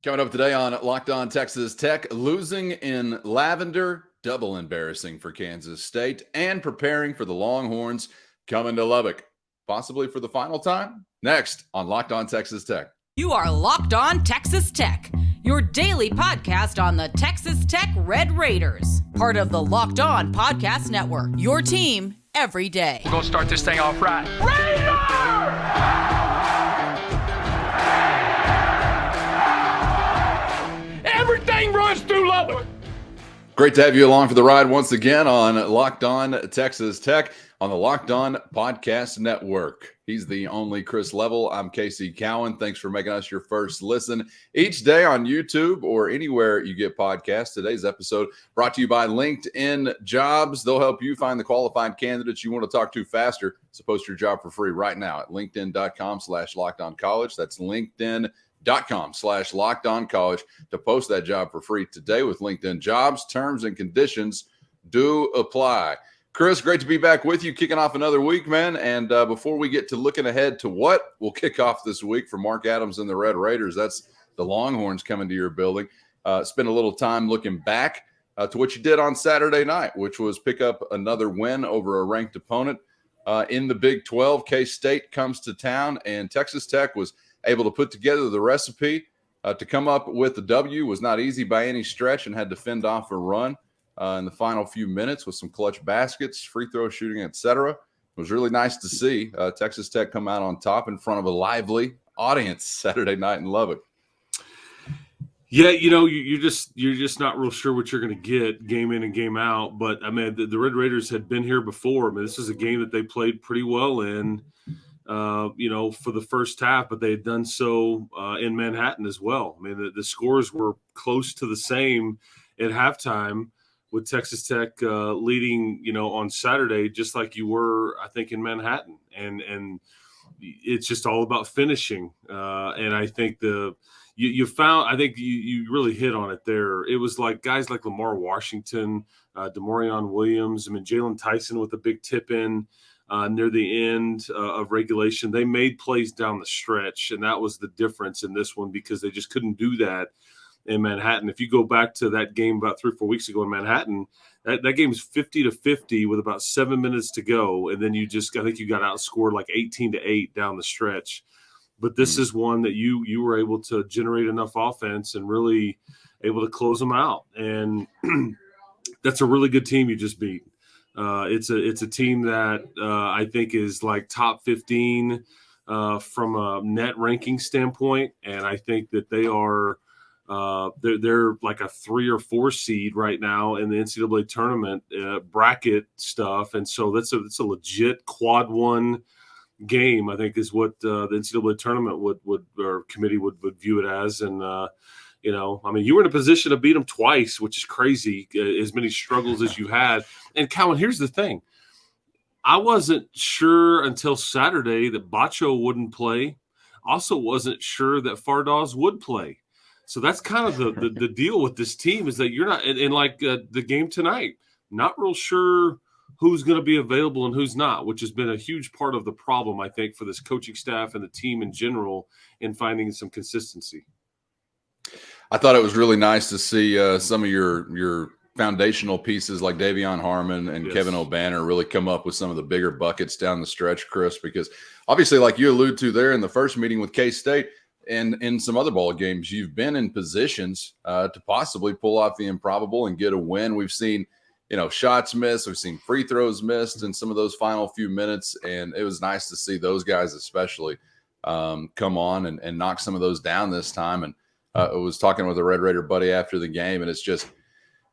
Coming up today on Locked On Texas Tech, losing in Lavender, double embarrassing for Kansas State, and preparing for the Longhorns coming to Lubbock, possibly for the final time. Next on Locked On Texas Tech. You are Locked On Texas Tech, your daily podcast on the Texas Tech Red Raiders, part of the Locked On Podcast Network, your team every day. We're going to start this thing off right. Raider! Everything runs through Lubbock. Great to have you along for the ride once again on Locked On Texas Tech on the Locked On Podcast Network. He's the only Chris Level. I'm Casey Cowan. Thanks for making us your first listen each day on YouTube or anywhere you get podcasts. Today's episode brought to you by LinkedIn Jobs. They'll help you find the qualified candidates you want to talk to faster. So post your job for free right now at linkedin.com/lockedoncollege. That's linkedin.com/lockedoncollege to post that job for free today with LinkedIn Jobs. Terms and conditions do apply. Chris, great to be back with you, kicking off another week, man. And before we get to looking ahead to what will kick off this week for Mark Adams and the Red Raiders, that's the Longhorns coming to your building. Spend a little time looking back to what you did on Saturday night, which was pick up another win over a ranked opponent in the Big 12. K-State comes to town, and Texas Tech was able to put together the recipe to come up with the W. Was not easy by any stretch and had to fend off a run in the final few minutes with some clutch baskets, free throw shooting, etc. It was really nice to see Texas Tech come out on top in front of a lively audience Saturday night in Lubbock. Yeah, you're just not real sure what you're going to get game in and game out. But I mean, the Red Raiders had been here before. I mean, this is a game that they played pretty well in. For the first half, but they had done so in Manhattan as well. I mean, the scores were close to the same at halftime, with Texas Tech leading, on Saturday, just like you were, I think, in Manhattan. And it's just all about finishing. And I think you really hit on it there. It was like guys like Lamar Washington, Demorion Williams, Jalen Tyson with a big tip in near the end of regulation. They made plays down the stretch, and that was the difference in this one because they just couldn't do that in Manhattan. If you go back to that game about 3 or 4 weeks ago in Manhattan, that game was 50-50 with about 7 minutes to go, and then I think you got outscored like 18-8 down the stretch. But this is one that you were able to generate enough offense and really able to close them out, and that's a really good team you just beat. It's a team that I think is like top 15 from a net ranking standpoint, and I think that they are they're like a 3 or 4 seed right now in the NCAA tournament bracket stuff, and so it's a legit quad one game. I think is what the NCAA tournament would or committee would view it as, and you were in a position to beat them twice, which is crazy, as many struggles as you had. And, Cowan, here's the thing. I wasn't sure until Saturday that Bacho wouldn't play. Also wasn't sure that Farhad would play. So that's kind of the deal with this team is that you're not – and like the game tonight, not real sure who's going to be available and who's not, which has been a huge part of the problem, I think, for this coaching staff and the team in general in finding some consistency. I thought it was really nice to see some of your foundational pieces like Davion Harmon and Kevin Obanor really come up with some of the bigger buckets down the stretch, Chris, because obviously, like you alluded to there in the first meeting with K-State and in some other ball games, you've been in positions to possibly pull off the improbable and get a win. We've seen, shots missed. We've seen free throws missed in some of those final few minutes, and it was nice to see those guys especially come on and knock some of those down this time. And I was talking with a Red Raider buddy after the game, and it's just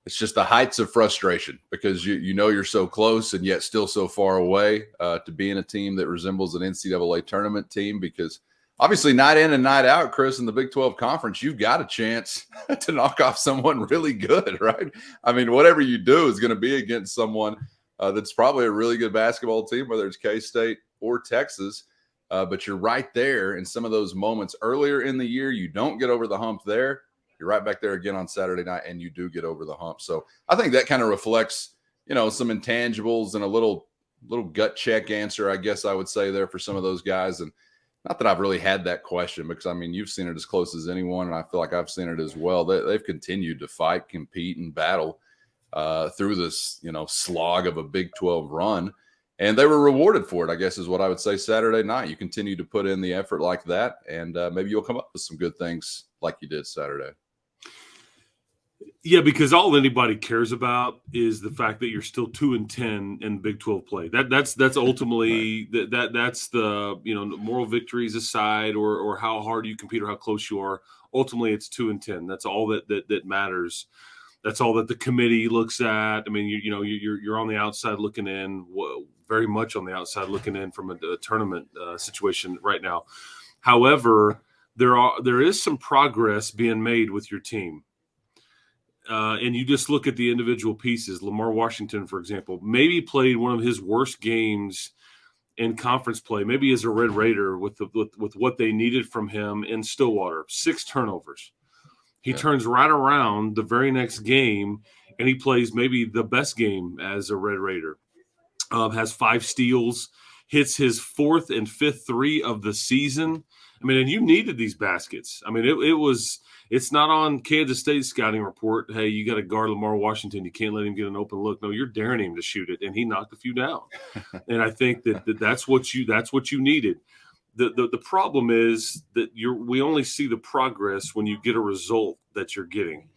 the heights of frustration because you're so close and yet still so far away to being a team that resembles an NCAA tournament team because obviously night in and night out, Chris, in the Big 12 Conference, you've got a chance to knock off someone really good, right? I mean, whatever you do is going to be against someone that's probably a really good basketball team, whether it's K-State or Texas. But you're right there in some of those moments earlier in the year. You don't get over the hump there. You're right back there again on Saturday night, and you do get over the hump. So I think that kind of reflects, some intangibles and a little gut check answer, I guess I would say there for some of those guys. And Not that I've really had that question, because, I mean, you've seen it as close as anyone, and I feel like I've seen it as well. They've continued to fight, compete, and battle through this, slog of a Big 12 run. And they were rewarded for it, I guess, is what I would say Saturday night. You continue to put in the effort like that, and maybe you'll come up with some good things like you did Saturday. Yeah, because all anybody cares about is the fact that you're still 2-10 in Big 12 play. That's ultimately right. That's the moral victories aside, or how hard you compete or how close you are. Ultimately, it's 2-10. That's all that matters. That's all that the committee looks at. I mean, you're on the outside looking in, very much on the outside looking in from a tournament situation right now. However, there is some progress being made with your team. And you just look at the individual pieces. Lamar Washington, for example, maybe played one of his worst games in conference play, maybe as a Red Raider with what they needed from him in Stillwater. 6 turnovers. He turns right around the very next game, and he plays maybe the best game as a Red Raider. Has 5 steals, hits his 4th and 5th 3 of the season. I mean, and you needed these baskets. I mean, it's not on Kansas State's scouting report, hey, you got to guard Lamar Washington. You can't let him get an open look. No, you're daring him to shoot it, and he knocked a few down. And I think that's what you needed. The problem is that we only see the progress when you get a result that you're getting.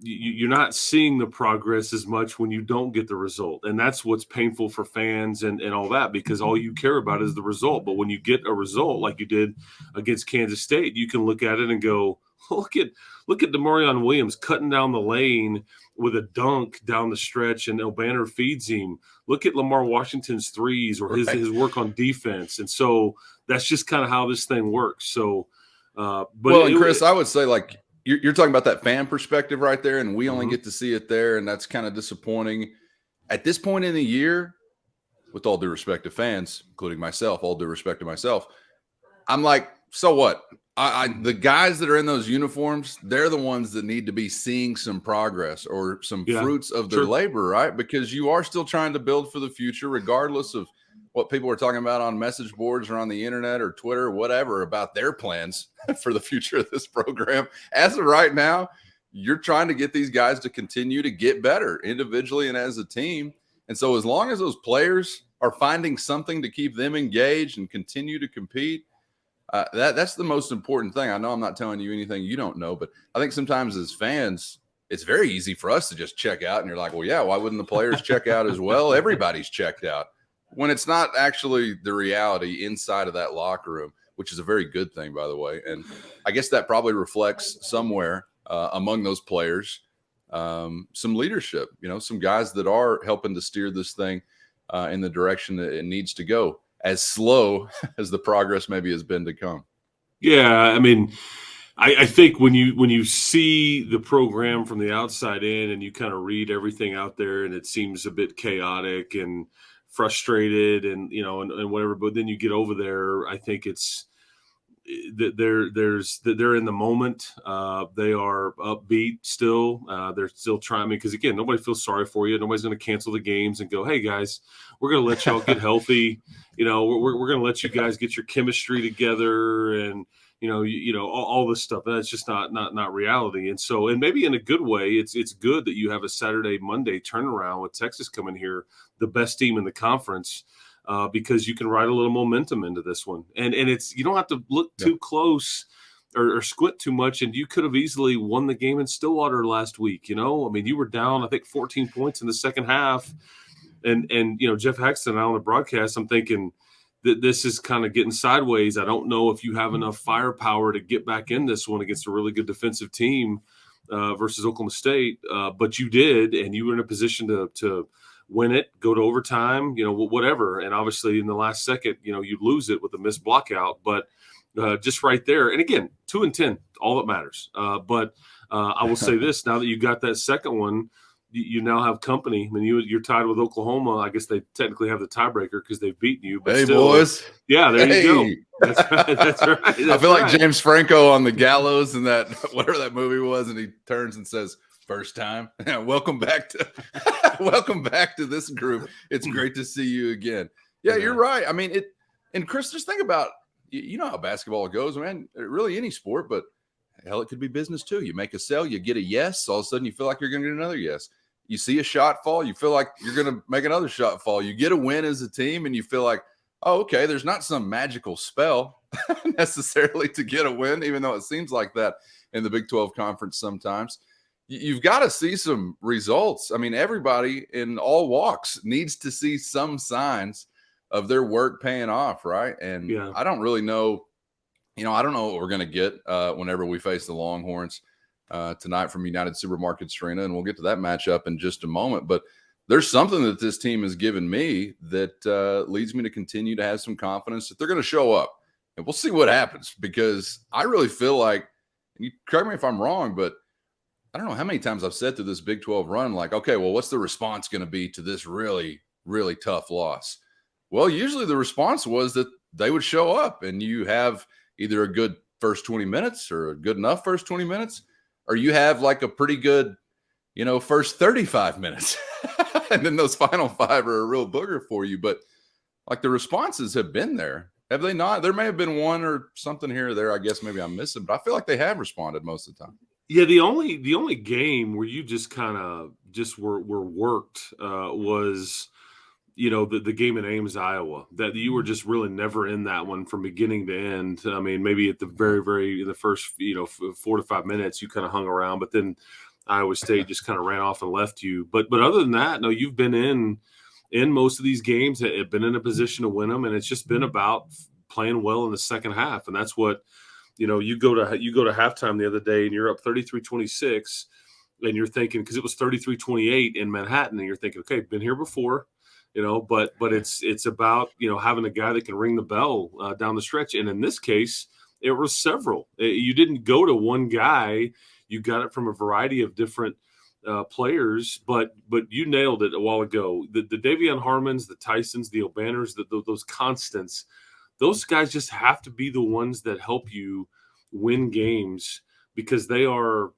You're not seeing the progress as much when you don't get the result. And that's what's painful for fans and all that, because all you care about is the result. But when you get a result like you did against Kansas State, you can look at it and go, look at Demarion Williams cutting down the lane with a dunk down the stretch, and Obanor feeds him. Look at Lamar Washington's threes or his work on defense. And so that's just kind of how this thing works. So, Chris, I would say, like, you're talking about that fan perspective right there, and we only get to see it there, and that's kind of disappointing. At this point in the year, with all due respect to fans, including myself, all due respect to myself, I'm like, so what? The guys that are in those uniforms, they're the ones that need to be seeing some progress or some fruits of their labor, right? Because you are still trying to build for the future, regardless of what people are talking about on message boards or on the internet or Twitter or whatever about their plans for the future of this program. As of right now, you're trying to get these guys to continue to get better individually and as a team. And so as long as those players are finding something to keep them engaged and continue to compete, that's the most important thing. I know I'm not telling you anything you don't know, but I think sometimes as fans, it's very easy for us to just check out. And you're like, well, yeah, why wouldn't the players check out as well? Everybody's checked out. When it's not actually the reality inside of that locker room, which is a very good thing, by the way. And I guess that probably reflects somewhere among those players some leadership, some guys that are helping to steer this thing in the direction that it needs to go, as slow as the progress maybe has been to come. Yeah, I mean, I think when you see the program from the outside in and you kind of read everything out there, and it seems a bit chaotic and frustrated and whatever, but then you get over there, I think it's that they're in the moment. They are upbeat still. They're still trying, because again, nobody feels sorry for you. Nobody's going to cancel the games and go, hey guys, we're going to let y'all get healthy. We're going to let you guys get your chemistry together and all this stuff. That's just not reality. And so, and maybe in a good way, it's good that you have a Saturday, Monday turnaround with Texas coming here, the best team in the conference, because you can ride a little momentum into this one. And you don't have to look too close or squint too much. And you could have easily won the game in Stillwater last week. I mean, you were down, I think 14 points in the second half. And Jeff Hexton and I on the broadcast, I'm thinking, this is kind of getting sideways. I don't know if you have enough firepower to get back in this one against a really good defensive team versus Oklahoma State. But you did, and you were in a position to win it, go to overtime, whatever. And obviously in the last second, you lose it with a missed block out. But just right there, and again, 2-10, all that matters. But I will say this, now that you got that second one, you now have company. I mean, you're tied with Oklahoma. I guess they technically have the tiebreaker because they've beaten you. But hey, still, boys. Yeah, there you go. That's right. That's I feel like James Franco on the gallows in that, whatever that movie was, and he turns and says, first time. Welcome back to this group. It's great to see you again. Yeah, you're right. I mean, And Chris, just think about, you know how basketball goes, man. Really any sport, but hell, it could be business too. You make a sell, you get a yes. All of a sudden, you feel like you're going to get another yes. You see a shot fall, you feel like you're going to make another shot fall. You get a win as a team, and you feel like, oh, okay, there's not some magical spell necessarily to get a win, even though it seems like that in the Big 12 Conference sometimes. You've got to see some results. I mean, everybody in all walks needs to see some signs of their work paying off, right? And I don't really know, I don't know what we're going to get whenever we face the Longhorns tonight from United Supermarkets Arena, and we'll get to that matchup in just a moment. But there's something that this team has given me that leads me to continue to have some confidence that they're going to show up. And we'll see what happens, because I really feel like, and you correct me if I'm wrong, but I don't know how many times I've said through this Big 12 run, like, okay, well, what's the response going to be to this really, really tough loss? Well, usually the response was that they would show up, and you have either a good first 20 minutes or a good enough first 20 minutes, or you have like a pretty good, first 35 minutes. And then those final 5 are a real booger for you. But like the responses have been there. Have they not? There may have been one or something here or there. I guess maybe I'm missing, but I feel like they have responded most of the time. Yeah, the only game where you just kind of were worked was, the game in Ames, Iowa, that you were just really never in that one from beginning to end. I mean, maybe at the in the first, 4 to 5 minutes, you kind of hung around, but then Iowa State just kind of ran off and left you. But other than that, no, you've been in most of these games, have been in a position to win them, and it's just been about playing well in the second half. And that's what, you go to halftime the other day and you're up 33-26, and you're thinking, because it was 33-28 in Manhattan, and you're thinking, okay, been here before, but it's about, having a guy that can ring the bell down the stretch. And in this case, it was several. You didn't go to one guy. You got it from a variety of different players, but you nailed it a while ago. The Davion Harmons, the Tysons, the Obanors, those constants, those guys just have to be the ones that help you win games, because they are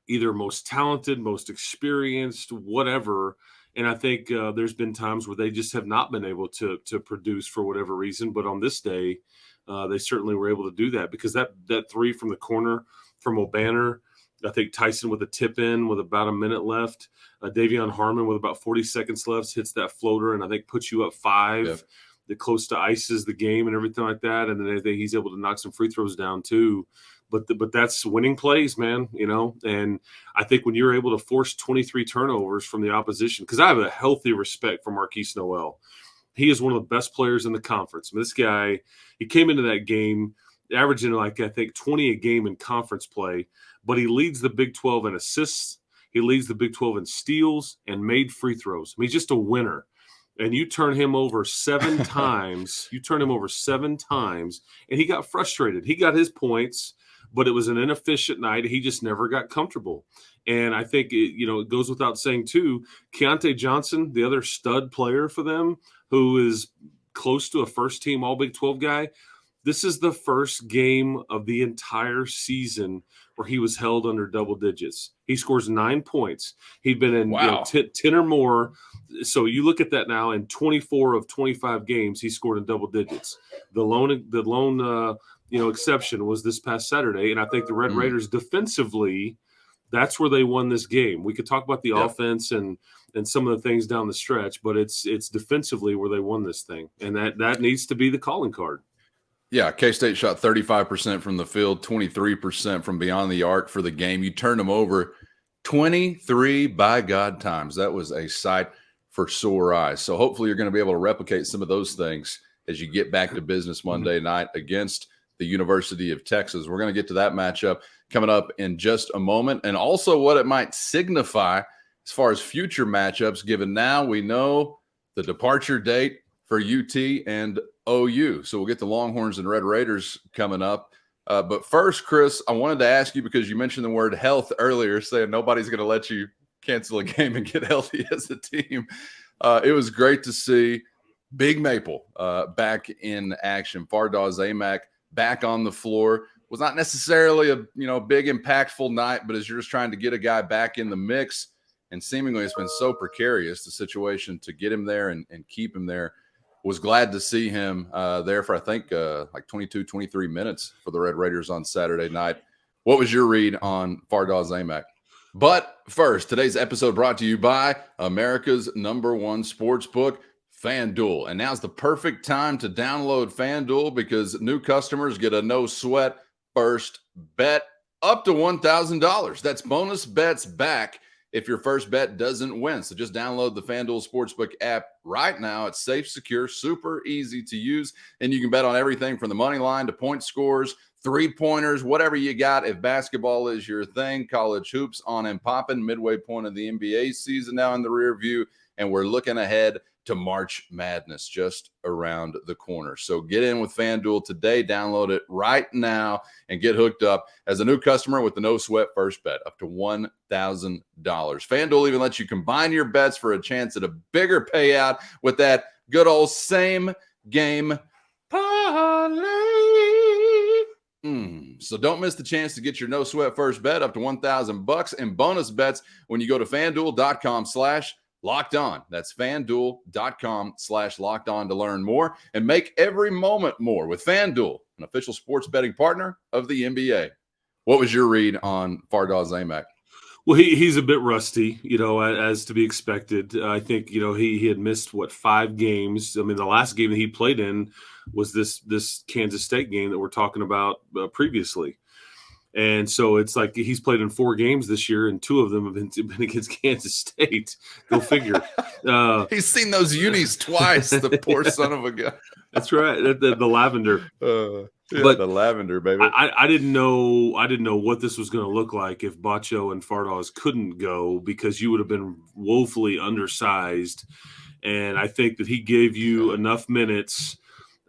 either most talented, most experienced, whatever. And I think there's been times where they just have not been able to produce for whatever reason. But on this day, they certainly were able to do that, because that three from the corner from Obanor, I think Tyson with a tip in with about a minute left, Davion Harmon with about 40 seconds left hits that floater, and I think puts you up 5. Yep. That close to ices the game and everything like that. And then I think he's able to knock some free throws down too. But that's winning plays, man, And I think when you're able to force 23 turnovers from the opposition, because I have a healthy respect for Marquise Noel. He is one of the best players in the conference. I mean, this guy, he came into that game averaging I think 20 a game in conference play, but he leads the Big 12 in assists. He leads the Big 12 in steals and made free throws. I mean, he's just a winner. And you turn him over 7 times. And he got frustrated. He got his points, but it was an inefficient night. He just never got comfortable. And I think it goes without saying too. Keontae Johnson, the other stud player for them, who is close to a first-team All Big 12 guy. This is the first game of the entire season where he was held under double digits. He scores 9 points. He'd been in 10 or more. So you look at that now, in 24 of 25 games, he scored in double digits. The lone exception was this past Saturday, and I think the Red Raiders defensively, that's where they won this game. We could talk about the offense and some of the things down the stretch, but it's defensively where they won this thing, and that needs to be the calling card. Yeah, K-State shot 35% from the field, 23% from beyond the arc for the game. You turned them over 23 by God times. That was a sight for sore eyes. So hopefully you're going to be able to replicate some of those things as you get back to business Monday night against the University of Texas. We're going to get to that matchup coming up in just a moment, and also what it might signify as far as future matchups, given now we know the departure date for UT and OU. So we'll get the Longhorns and Red Raiders coming up. But first, Chris, I wanted to ask you, because you mentioned the word health earlier, saying nobody's going to let you cancel a game and get healthy as a team. It was great to see Big Maple back in action. Farhad Zamak back on the floor. Was not necessarily a big impactful night, but as you're just trying to get a guy back in the mix, and seemingly it's been so precarious, the situation, to get him there and keep him there. was glad to see him there for, I think, like 22, 23 minutes for the Red Raiders on Saturday night. What was your read on Farhad Zamak? But first, today's episode brought to you by America's #1 sportsbook, FanDuel. And now's the perfect time to download FanDuel because new customers get a no-sweat first bet up to $1,000. That's bonus bets back if your first bet doesn't win. So just download the FanDuel Sportsbook app right now. It's safe, secure, super easy to use, and you can bet on everything from the money line to point scores, three-pointers, whatever you got. If basketball is your thing, college hoops on and popping, midway point of the NBA season now in the rear view, and we're looking ahead to March Madness just around the corner. So get in with FanDuel today. Download it right now and get hooked up as a new customer with the no-sweat first bet up to $1,000. FanDuel even lets you combine your bets for a chance at a bigger payout with that good old same game parlay. So don't miss the chance to get your no-sweat first bet up to $1,000 and bonus bets when you go to FanDuel.com/Locked On. That's FanDuel.com/Locked On to learn more and make every moment more with FanDuel, an official sports betting partner of the NBA. What was your read on Farhad Zamak? Well, he's a bit rusty, as to be expected. I think, he had missed, 5 games. I mean, the last game that he played in was this Kansas State game that we're talking about previously. And so it's like he's played in 4 games this year, and 2 of them have been against Kansas State. Go figure. He's seen those unis twice, the poor son of a gun. That's right, the lavender. But the lavender, baby. I didn't know what this was going to look like if Bacho and Farhad couldn't go, because you would have been woefully undersized. And I think that he gave you enough minutes.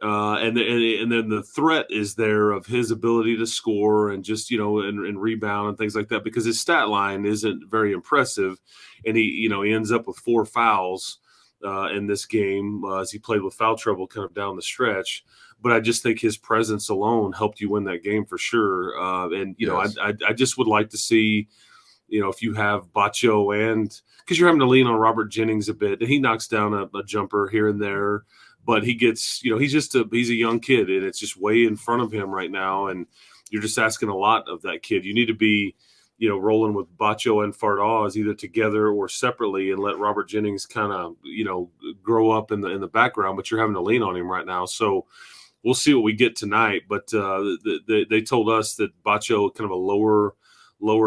And then the threat is there of his ability to score and just, and rebound and things like that, because his stat line isn't very impressive. And he ends up with 4 fouls in this game as he played with foul trouble kind of down the stretch. But I just think his presence alone helped you win that game for sure. Yes. I just would like to see, if you have Bacho because you're having to lean on Robert Jennings a bit, and he knocks down a jumper here and there. But he gets, he's a young kid, and it's just way in front of him right now. And you're just asking a lot of that kid. You need to be, rolling with Bacho and Farhad either together or separately, and let Robert Jennings kind of, grow up in the background. But you're having to lean on him right now. So we'll see what we get tonight. But they told us that Bacho kind of a lower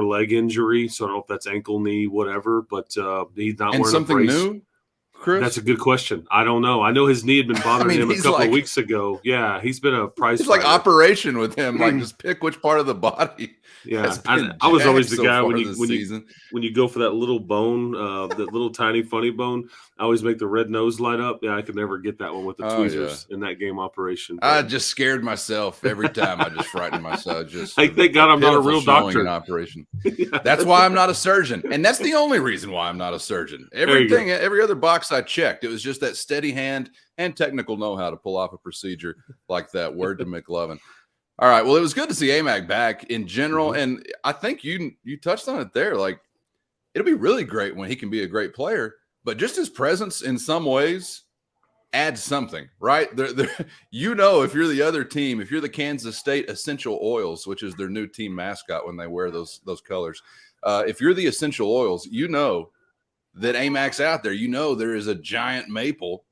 leg injury. So I don't know if that's ankle, knee, whatever. But he's not wearing something a brace. New. Chris? That's a good question. I don't know. I know his knee had been bothering him a couple of weeks ago. Yeah, he's been a prize. It's like operation with him. Like just pick which part of the body. Yeah, I was always the guy when you go for that little bone, that little tiny funny bone. I always make the red nose light up. Yeah, I could never get that one with the tweezers in that game operation. But I just scared myself every time. I just frightened myself. Thank God I'm not a real doctor. In operation. Yeah. That's why I'm not a surgeon, and that's the only reason why I'm not a surgeon. Every other box I checked, it was just that steady hand and technical know-how to pull off a procedure like that. Word to McLovin. All right. Well, it was good to see Amac back in general. And I think you touched on it there. Like, it'll be really great when he can be a great player, but just his presence in some ways adds something, right? If you're the other team, if you're the Kansas State Essential Oils, which is their new team mascot when they wear those colors, if you're the Essential Oils, that Amac's out there. There is a giant maple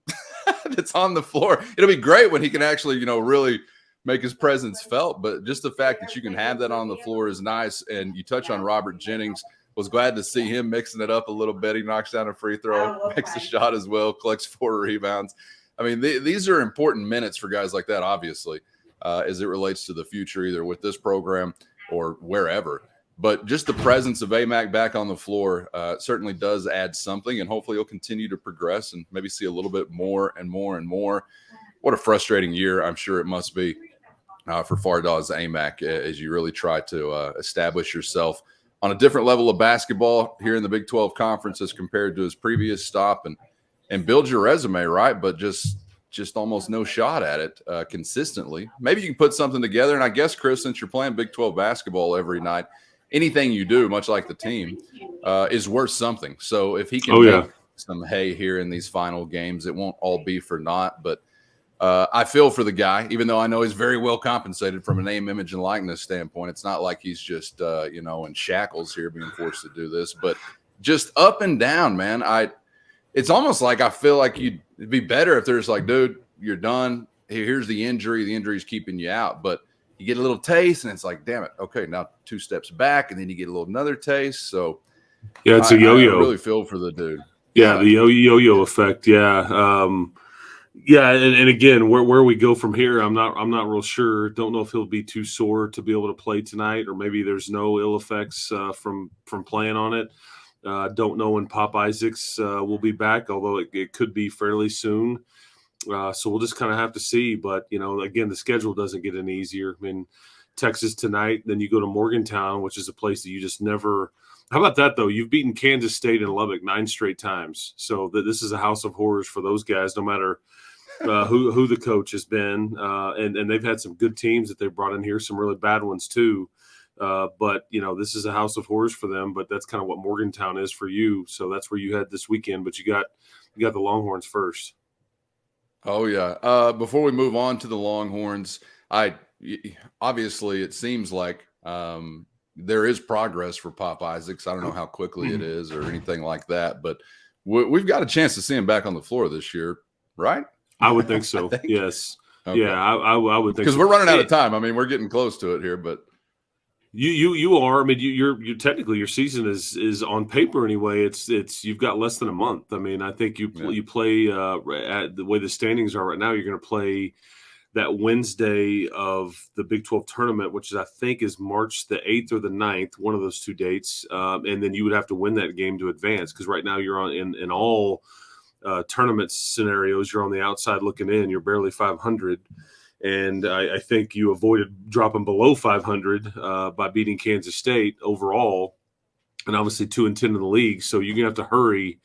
that's on the floor. It'll be great when he can actually, really make his presence felt, but just the fact that you can have that on the floor is nice. And you touch on Robert Jennings. Was glad to see him mixing it up a little bit. He knocks down a free throw, makes a shot as well, collects 4 rebounds. I mean, these are important minutes for guys like that, obviously, as it relates to the future, either with this program or wherever. But just the presence of Amac back on the floor certainly does add something, and hopefully he'll continue to progress and maybe see a little bit more and more and more. What a frustrating year I'm sure it must be for Farhad Zamak as you really try to establish yourself on a different level of basketball here in the Big 12 Conference as compared to his previous stop and build your resume, right? But just almost no shot at it consistently. Maybe you can put something together. And I guess, Chris, since you're playing Big 12 basketball every night, anything you do, much like the team, is worth something. So if he can some hay here in these final games. It won't all be for naught, but I feel for the guy, even though I know he's very well compensated from a name, image, and likeness standpoint. It's not like he's just, in shackles here being forced to do this, but just up and down, man. It's almost like I feel like it'd be better if there's like, dude, you're done. Here's the injury. The injury's keeping you out. But you get a little taste, and it's like, damn it. Okay, now 2 steps back, and then you get another taste. So, yeah, it's a yo-yo. I really feel for the dude. Yeah, the yo-yo effect. Yeah. Yeah, and again, where we go from here, I'm not real sure. Don't know if he'll be too sore to be able to play tonight, or maybe there's no ill effects from playing on it. Don't know when Pop Isaacs will be back, although it could be fairly soon. So we'll just kind of have to see. But again, the schedule doesn't get any easier. I mean, Texas tonight, then you go to Morgantown, which is a place that you just never. How about that, though? You've beaten Kansas State and Lubbock 9 straight times. So this is a house of horrors for those guys, no matter who the coach has been. And they've had some good teams that they've brought in here, some really bad ones too. But, this is a house of horrors for them. But that's kind of what Morgantown is for you. So that's where you had this weekend. But you got the Longhorns first. Oh, yeah. Before we move on to the Longhorns, obviously it seems like there is progress for Pop Isaacs. I don't know how quickly it is or anything like that, but we've got a chance to see him back on the floor this year, right? I would think so. Yes. Okay. Yeah, I would think so. Because we're running out of time. I mean, we're getting close to it here, but you are. I mean, you're technically your season is on paper anyway. It's you've got less than a month. I mean, I think you play at the way the standings are right now. You're going to play that Wednesday of the Big 12 tournament, which I think is March the 8th or the 9th, one of those 2 dates. And then you would have to win that game to advance, because right now you're on in all tournament scenarios, you're on the outside looking in. You're barely 500. And I think you avoided dropping below 500 by beating Kansas State overall, and obviously 2-10 in the league. So you're going to have to hurry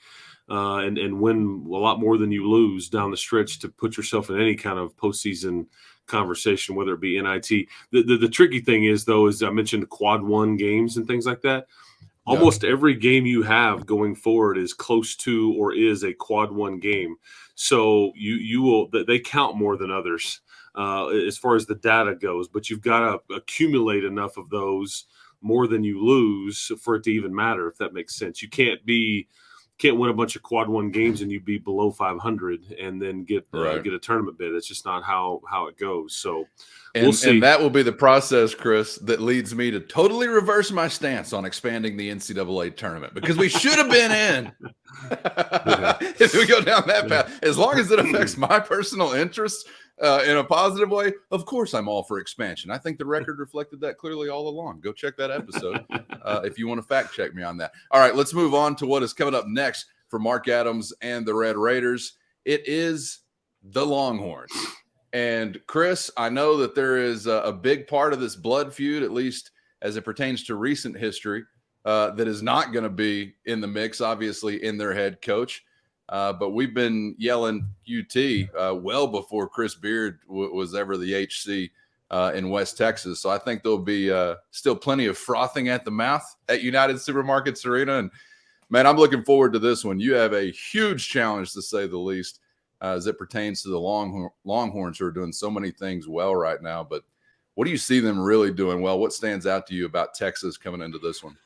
and win a lot more than you lose down the stretch to put yourself in any kind of postseason conversation, whether it be NIT. The tricky thing is, though, is I mentioned the quad 1 games and things like that. Almost every game you have going forward is close to or is a quad 1 game. So you will they count more than others as far as the data goes, but you've got to accumulate enough of those more than you lose for it to even matter, if that makes sense. You can't win a bunch of quad 1 games and you be below 500 and then get a tournament bid. It's just not how it goes. So we'll see. And that will be the process, Chris, that leads me to totally reverse my stance on expanding the NCAA tournament, because we should have been in. If we go down that path, as long as it affects my personal interests in a positive way, of course I'm all for expansion. I think the record reflected that clearly all along. Go check that episode if you want to fact check me on that. All right, let's move on to what is coming up next for Mark Adams and the Red Raiders. It is the Longhorns. And Chris, I know that there is a big part of this blood feud, at least as it pertains to recent history, that is not going to be in the mix, obviously, in their head coach. But we've been yelling UT well before Chris Beard was ever the HC in West Texas. So I think there'll be still plenty of frothing at the mouth at United Supermarkets Arena. And, man, I'm looking forward to this one. You have a huge challenge, to say the least, as it pertains to the Longhorns, who are doing so many things well right now. But what do you see them really doing well? What stands out to you about Texas coming into this one?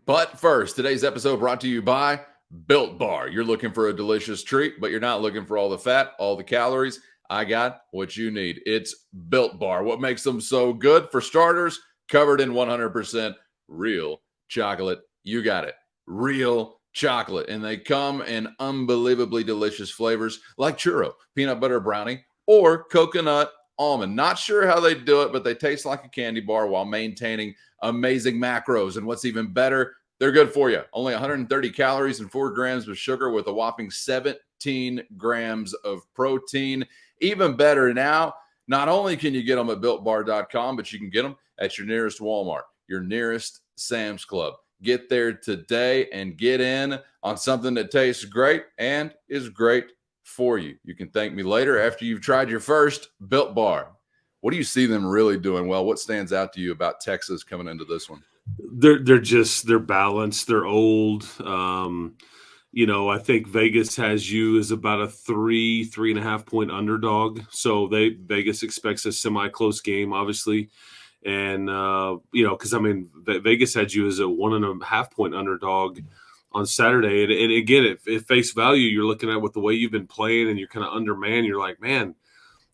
But first, today's episode brought to you by Built Bar. You're looking for a delicious treat, but you're not looking for all the fat, all the calories. I got what you need. It's Built Bar. What makes them so good? For starters, covered in 100% real chocolate. You got it. Real chocolate. And they come in unbelievably delicious flavors like churro, peanut butter brownie, or coconut almond. Not sure how they do it, but they taste like a candy bar while maintaining amazing macros. And what's even better, they're good for you. Only 130 calories and 4 grams of sugar with a whopping 17 grams of protein. Even better now, not only can you get them at BuiltBar.com, but you can get them at your nearest Walmart, your nearest Sam's Club. Get there today and get in on something that tastes great and is great for you. You can thank me later after you've tried your first Built Bar. What do you see them really doing well? What stands out to you about Texas coming into this one? They're balanced. They're old. I think Vegas has you as about a 3.5 point underdog. So Vegas expects a semi-close game, obviously. And, because Vegas had you as a 1.5 point underdog on Saturday. And again, at face value, you're looking at with the way you've been playing and you're kind of undermanned. You're like, man,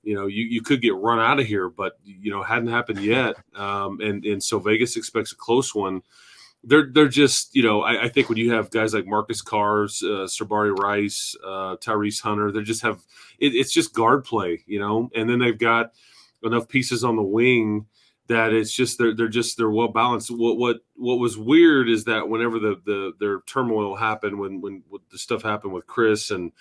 you could get run out of here, but, hadn't happened yet. And so Vegas expects a close one. They're just, I think when you have guys like Marcus Carr, Sabari Rice, Tyrese Hunter, they just have it's just guard play, and then they've got enough pieces on the wing that it's just they're well balanced. What was weird is that whenever their turmoil happened, when the stuff happened with Chris and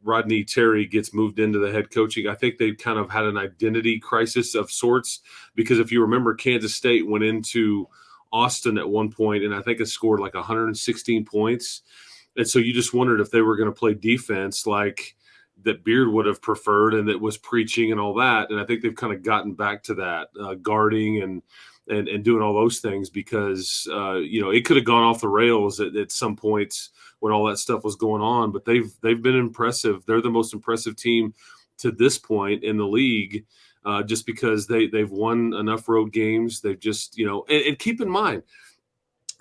Rodney Terry gets moved into the head coaching, I think they kind of had an identity crisis of sorts, because if you remember, Kansas State went into Austin at one point, and I think it scored like 116 points. And so you just wondered if they were going to play defense like that Beard would have preferred and that was preaching and all that. And I think they've kind of gotten back to that, guarding and doing all those things, because, it could have gone off the rails at some points when all that stuff was going on. But they've been impressive. They're the most impressive team to this point in the league. Just because they've won enough road games. They've just, and keep in mind,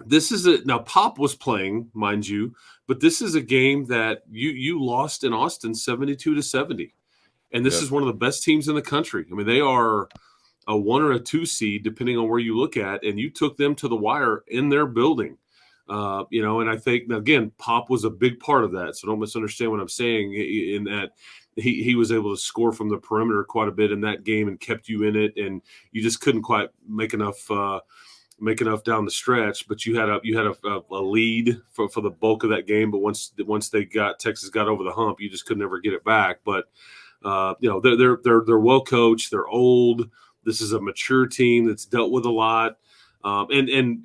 this is now Pop was playing, mind you, but this is a game that you lost in Austin 72-70. And this is one of the best teams in the country. I mean, they are a 1 or a 2 seed, depending on where you look at, and you took them to the wire in their building. And I think, again, Pop was a big part of that. So don't misunderstand what I'm saying in that he was able to score from the perimeter quite a bit in that game and kept you in it, and you just couldn't quite make enough down the stretch. But you had a lead for the bulk of that game. But once Texas got over the hump, you just could never get it back. But they're well coached. They're old. This is a mature team that's dealt with a lot. Calvin,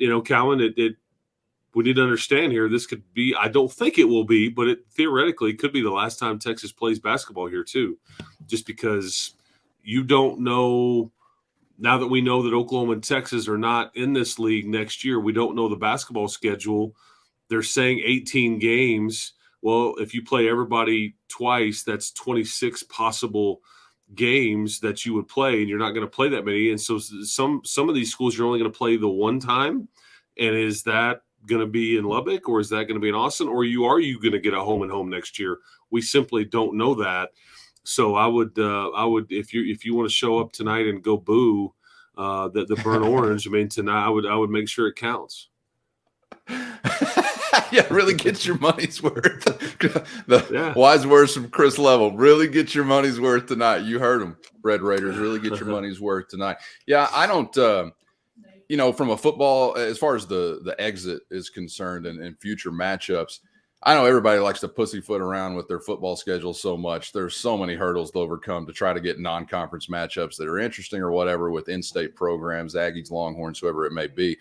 we need to understand here, this could be, I don't think it will be, but it theoretically could be the last time Texas plays basketball here too, just because you don't know, now that we know that Oklahoma and Texas are not in this league next year, we don't know the basketball schedule. They're saying 18 games. Well, if you play everybody twice, that's 26 possible games that you would play, and you're not going to play that many. And so some of these schools you're only going to play the one time. And is that going to be in Lubbock, or is that going to be in Austin, or are you going to get a home and home next year? We simply don't know that. So I would if you want to show up tonight and go boo the burnt orange, tonight I would make sure it counts. Yeah, really get your money's worth. Wise words from Chris Level. Really get your money's worth tonight. You heard him, Red Raiders. Really get your money's worth tonight. Yeah, I don't. From a football, as far as the exit is concerned and future matchups, I know everybody likes to pussyfoot around with their football schedule so much. There's so many hurdles to overcome to try to get non-conference matchups that are interesting or whatever with in-state programs, Aggies, Longhorns, whoever it may be.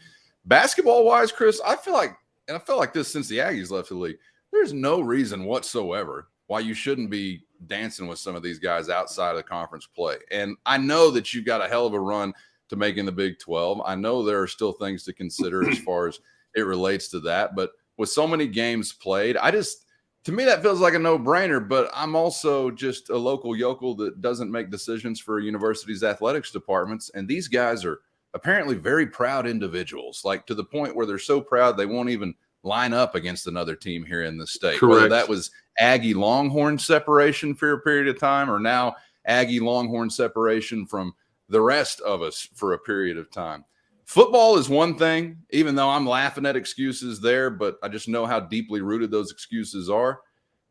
Basketball-wise, Chris, I feel like this since the Aggies left the league, there's no reason whatsoever why you shouldn't be dancing with some of these guys outside of the conference play. And I know that you've got a hell of a run to making the Big 12. I know there are still things to consider as far as it relates to that, but with so many games played, to me, that feels like a no-brainer, but I'm also just a local yokel that doesn't make decisions for a university's athletics departments, and these guys are apparently very proud individuals, like to the point where they're so proud they won't even line up against another team here in the state. Correct. Whether that was Aggie Longhorn separation for a period of time, or now Aggie Longhorn separation from the rest of us for a period of time. Football is one thing, even though I'm laughing at excuses there, but I just know how deeply rooted those excuses are.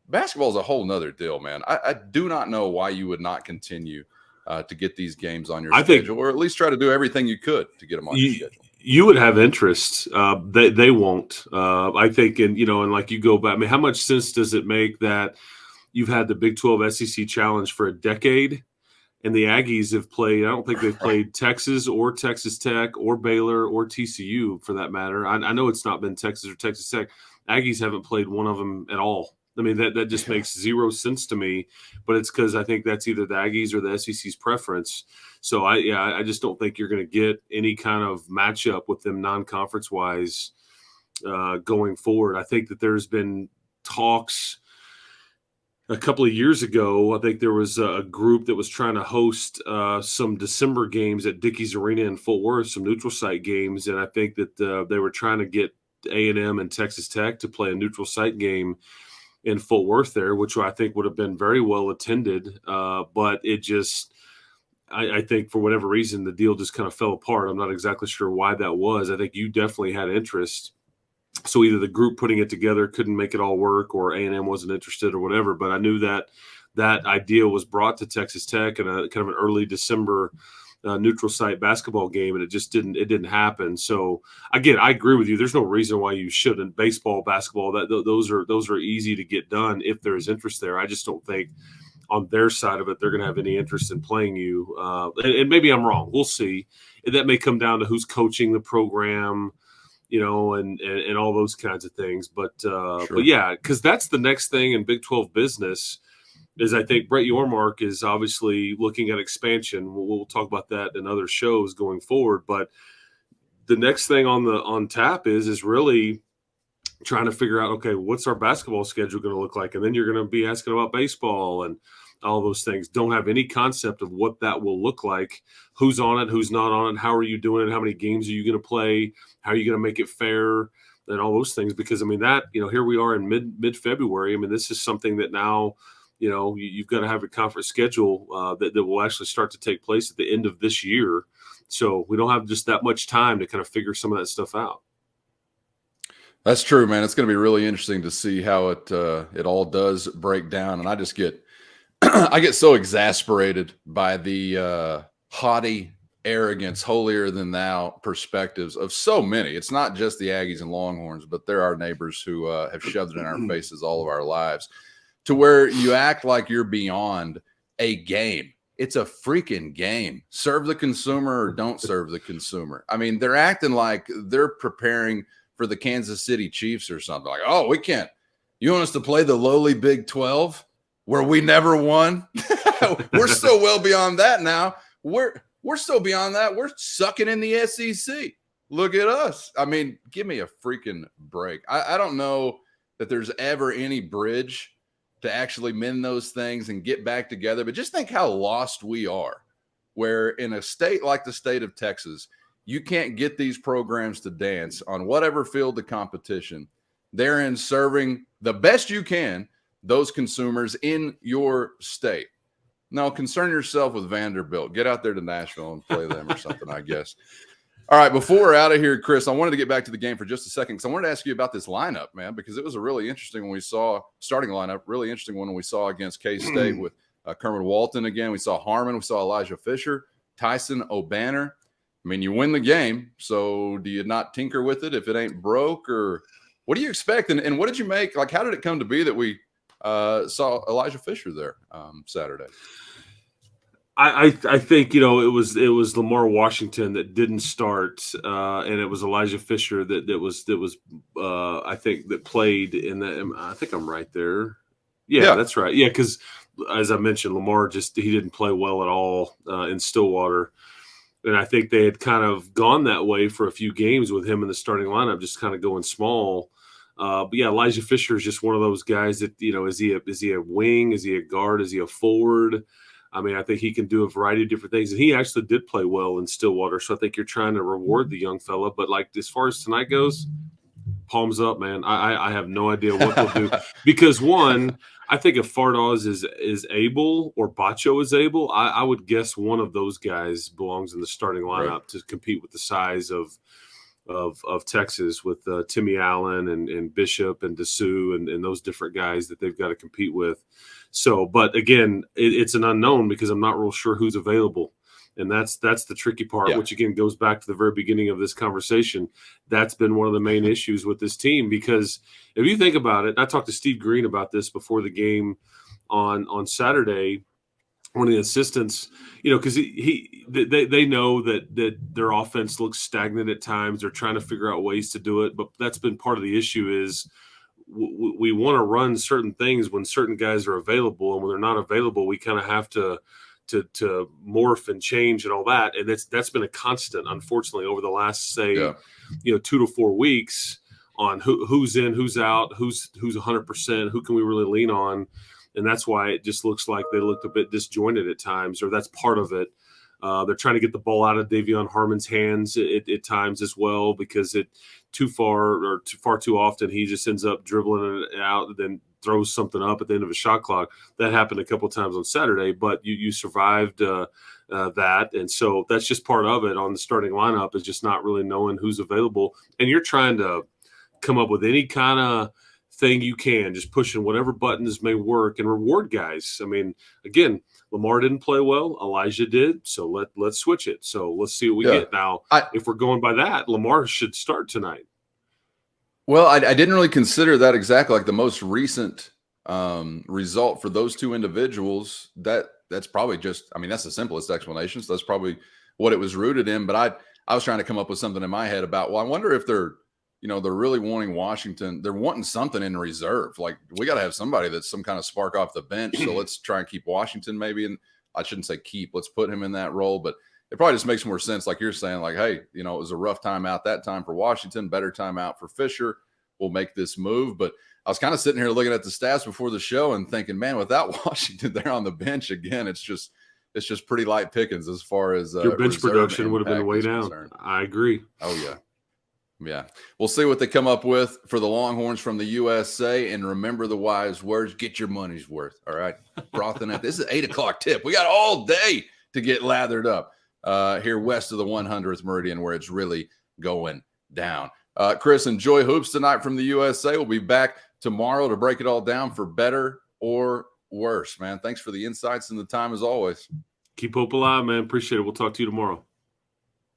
Basketball is a whole nother deal, man. I do not know why you would not continue to get these games on your schedule, or at least try to do everything you could to get them on your schedule. You would have interest. They won't. I think, and like you go back, how much sense does it make that you've had the Big 12 SEC Challenge for a decade? And the Aggies have played, I don't think they've played Texas or Texas Tech or Baylor or TCU for that matter. I know it's not been Texas or Texas Tech. Aggies haven't played one of them at all. That just makes zero sense to me, but it's because I think that's either the Aggies or the SEC's preference. So I just don't think you're going to get any kind of matchup with them non-conference wise going forward. I think that there's been talks a couple of years ago. I think there was a group that was trying to host some December games at Dickies Arena in Fort Worth, some neutral site games, and I think that they were trying to get A&M and Texas Tech to play a neutral site game in Fort Worth there, which I think would have been very well attended. But it just, I think for whatever reason, the deal just kind of fell apart. I'm not exactly sure why that was. I think you definitely had interest. So either the group putting it together couldn't make it all work, or A&M wasn't interested, or whatever. But I knew that that idea was brought to Texas Tech in a kind of an early December neutral site basketball game, and it didn't happen. So again, I agree with you. There's no reason why you shouldn't. Baseball, basketball, those are easy to get done if there is interest there. I just don't think on their side of it they're going to have any interest in playing you. And maybe I'm wrong. We'll see. And that may come down to who's coaching the program, and all those kinds of things. But Sure. But yeah, because that's the next thing in Big 12 business. Is I think Brett Yormark is obviously looking at expansion. We'll talk about that in other shows going forward. But the next thing on tap is really trying to figure out, okay, what's our basketball schedule going to look like? And then you're going to be asking about baseball and all those things. Don't have any concept of what that will look like. Who's on it? Who's not on it? How are you doing it? How many games are you going to play? How are you going to make it fair? And all those things. Because, I mean, that, here we are in mid-February. I mean, this is something that now – you've got to have a conference schedule that will actually start to take place at the end of this year. So we don't have just that much time to kind of figure some of that stuff out. That's true, man. It's going to be really interesting to see how it all does break down. And I just get I get so exasperated by the haughty arrogance, holier than thou perspectives of so many. It's not just the Aggies and Longhorns, but there are neighbors who have shoved it in our faces all of our lives, to where you act like you're beyond a game. It's a freaking game. Serve the consumer or don't serve the consumer. I mean, they're acting like they're preparing for the Kansas City Chiefs or something. Like, oh, we can't. You want us to play the lowly Big 12 where we never won? We're so well beyond that now. We're so beyond that. We're sucking in the SEC. Look at us. I mean, give me a freaking break. I don't know that there's ever any bridge to actually mend those things and get back together. But just think how lost we are, where in a state like the state of Texas, you can't get these programs to dance on whatever field of competition they're in, serving the best you can those consumers in your state. No, concern yourself with Vanderbilt. Get out there to Nashville and play them or something, I guess. All right, before we're out of here, Chris, I wanted to get back to the game for just a second because I wanted to ask you about this lineup, man, because it was a really interesting one we saw, starting lineup, really interesting one we saw against K-State with Kermit Walton again. We saw Harmon. We saw Elijah Fisher, Tyson, Obanor. I mean, you win the game, so do you not tinker with it if it ain't broke? Or what do you expect? And what did you make? Like, how did it come to be that we saw Elijah Fisher there Saturday? I think, it was Lamar Washington that didn't start, and it was Elijah Fisher that was I think that played in the. I think I'm right there. Yeah, that's right. Yeah, because as I mentioned, Lamar he didn't play well at all in Stillwater, and I think they had kind of gone that way for a few games with him in the starting lineup, just kind of going small. But yeah, Elijah Fisher is just one of those guys that is he a wing? Is he a guard? Is he a forward? I mean, I think he can do a variety of different things. And he actually did play well in Stillwater. So I think you're trying to reward the young fella. But, like, as far as tonight goes, palms up, man. I have no idea what they'll do. Because, one, I think if Farhad is able or Bacho is able, I would guess one of those guys belongs in the starting lineup to compete with the size of Texas with Timmy Allen and Bishop and Dessou and those different guys that they've got to compete with. So, but again, it's an unknown because I'm not real sure who's available. And that's the tricky part, which again goes back to the very beginning of this conversation. That's been one of the main issues with this team, because if you think about it, I talked to Steve Green about this before the game on Saturday. One of the assistants, because they know that their offense looks stagnant at times. They're trying to figure out ways to do it, but that's been part of the issue is we want to run certain things when certain guys are available, and when they're not available, we kind of have to morph and change and all that. And that's been a constant, unfortunately, over the last 2 to 4 weeks on who's in, who's out, who's 100%, who can we really lean on. And that's why it just looks like they looked a bit disjointed at times, or that's part of it. They're trying to get the ball out of Davion Harmon's hands at times as well, because far too often he just ends up dribbling it out and then throws something up at the end of a shot clock. That happened a couple of times on Saturday, but you survived that. And so that's just part of it on the starting lineup, is just not really knowing who's available. And you're trying to come up with any kind of thing you can, just pushing whatever buttons may work and reward guys. I mean, again, Lamar didn't play well. Elijah did. So let's switch it. So let's see what we get. Now, if we're going by that, Lamar should start tonight. Well, I didn't really consider that exactly, like the most recent result for those two individuals. That's probably just, I mean, that's the simplest explanation. So that's probably what it was rooted in. But I was trying to come up with something in my head about, well, I wonder if they're really wanting Washington. They're wanting something in reserve. Like, we got to have somebody that's some kind of spark off the bench. So let's try and keep Washington maybe. And I shouldn't say keep, let's put him in that role. But it probably just makes more sense. Like you're saying, like, hey, it was a rough time out that time for Washington, better time out for Fisher. We'll make this move. But I was kind of sitting here looking at the stats before the show and thinking, man, without Washington there on the bench again, it's just pretty light pickings as far as your bench production would have been way down. Concerned. I agree. Oh yeah. Yeah. We'll see what they come up with for the Longhorns from the USA. And remember the wise words, get your money's worth. All right. Frothing at this is 8:00 tip. We got all day to get lathered up here west of the 100th meridian, where it's really going down. Chris, enjoy hoops tonight from the USA. We'll be back tomorrow to break it all down for better or worse, man. Thanks for the insights and the time as always. Keep hope alive, man. Appreciate it. We'll talk to you tomorrow.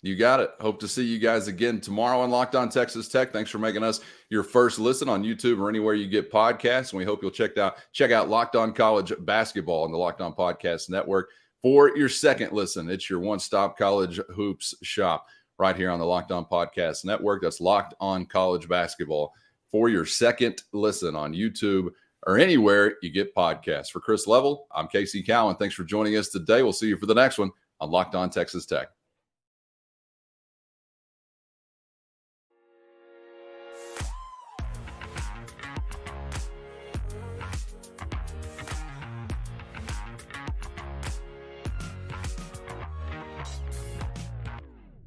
You got it. Hope to see you guys again tomorrow on Locked On Texas Tech. Thanks for making us your first listen on YouTube or anywhere you get podcasts. And we hope you'll check out Locked On College Basketball on the Locked On Podcast Network for your second listen. It's your one-stop college hoops shop right here on the Locked On Podcast Network. That's Locked On College Basketball for your second listen on YouTube or anywhere you get podcasts. For Chris Level, I'm Casey Cowan. Thanks for joining us today. We'll see you for the next one on Locked On Texas Tech.